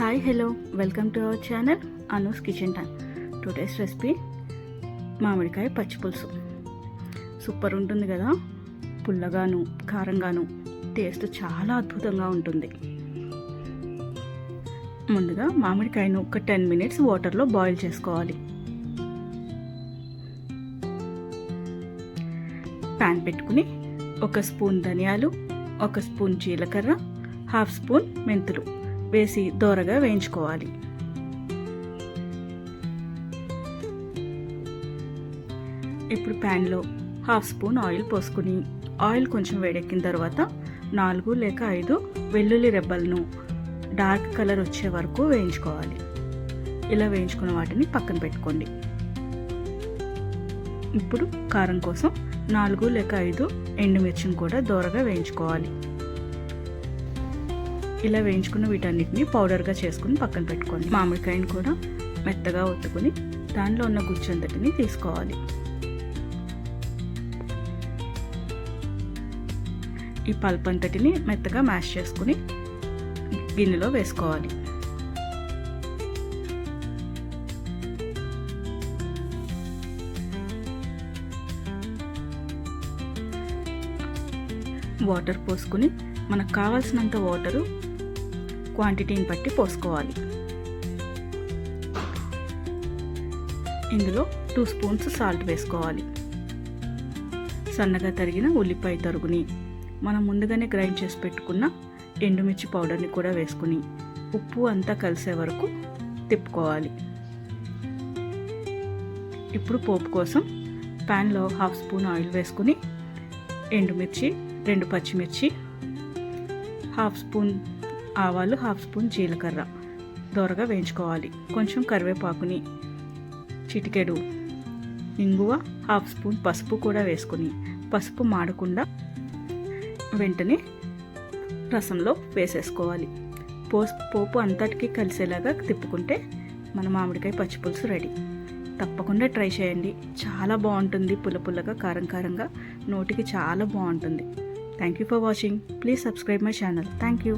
Hi hello welcome to our channel Anu's kitchen time. Today's recipe మామిడికాయ పచ్చి పులుసు. Super ఉంటుంది కదా, పుల్లగాను కారంగాను టేస్ట్ చాలా అద్భుతంగా ఉంటుంది. ముందుగా మామిడికాయను ఒక 10 minutes వాటర్లో బాయిల్ చేసుకోవాలి. ప్యాన్ పెట్టుకుని 1 స్పూన్ ధనియాలు, 1 స్పూన్ జీలకర్ర, 1/2 స్పూన్ మెంతులు వేసి దోరగా వేయించుకోవాలి. ఇప్పుడు ప్యాన్లో 1/2 స్పూన్ ఆయిల్ పోసుకుని ఆయిల్ కొంచెం వేడెక్కిన తర్వాత 4 లేక 5 వెల్లుల్లి రెబ్బలను డార్క్ కలర్ వచ్చే వరకు వేయించుకోవాలి. ఇలా వేయించుకున్న వాటిని పక్కన పెట్టుకోండి. ఇప్పుడు కారం కోసం 4 లేక 5 ఎండుమిర్చిని కూడా దోరగా వేయించుకోవాలి. ఇలా వేయించుకున్న వీటన్నిటిని పౌడర్గా చేసుకుని పక్కన పెట్టుకోండి. మామిడికాయని కూడా మెత్తగా ఒత్తుకుని దానిలో ఉన్న గుజ్జంతటిని తీసుకోవాలి. ఈ పల్ప్ అంతటిని మెత్తగా మ్యాష్ చేసుకుని గిన్నెలో వేసుకోవాలి. వాటర్ పోసుకుని మనకు కావాల్సినంత వాటరు క్వాంటిటీని బట్టి పోసుకోవాలి. ఇందులో 2 స్పూన్స్ సాల్ట్ వేసుకోవాలి. సన్నగా తరిగిన ఉల్లిపాయ తరుగుని, మనం ముందుగానే గ్రైండ్ చేసి పెట్టుకున్న ఎండుమిర్చి పౌడర్ని కూడా వేసుకుని ఉప్పు అంతా కలిసే వరకు తిప్పుకోవాలి. ఇప్పుడు పోపు కోసం ప్యాన్లో 1/2 స్పూన్ ఆయిల్ వేసుకుని ఎండుమిర్చి, 2 పచ్చిమిర్చి, 1/2 స్పూన్ ఆవాలు, 1/2 స్పూన్ జీలకర్ర దోరగా వేయించుకోవాలి. కొంచెం కరివేపాకుని, చిటికెడు ఇంగువ, 1/2 స్పూన్ పసుపు కూడా వేసుకుని పసుపు మాడకుండా వెంటనే రసంలో వేసేసుకోవాలి. పోపు అంతటికి కలిసేలాగా తిప్పుకుంటే మన మామిడికాయ పచ్చిపులుసు రెడీ. తప్పకుండా ట్రై చేయండి, చాలా బాగుంటుంది. పుల్లగా కారంగా నోటికి చాలా బాగుంటుంది. Thank you for watching. Please subscribe my channel. Thank you.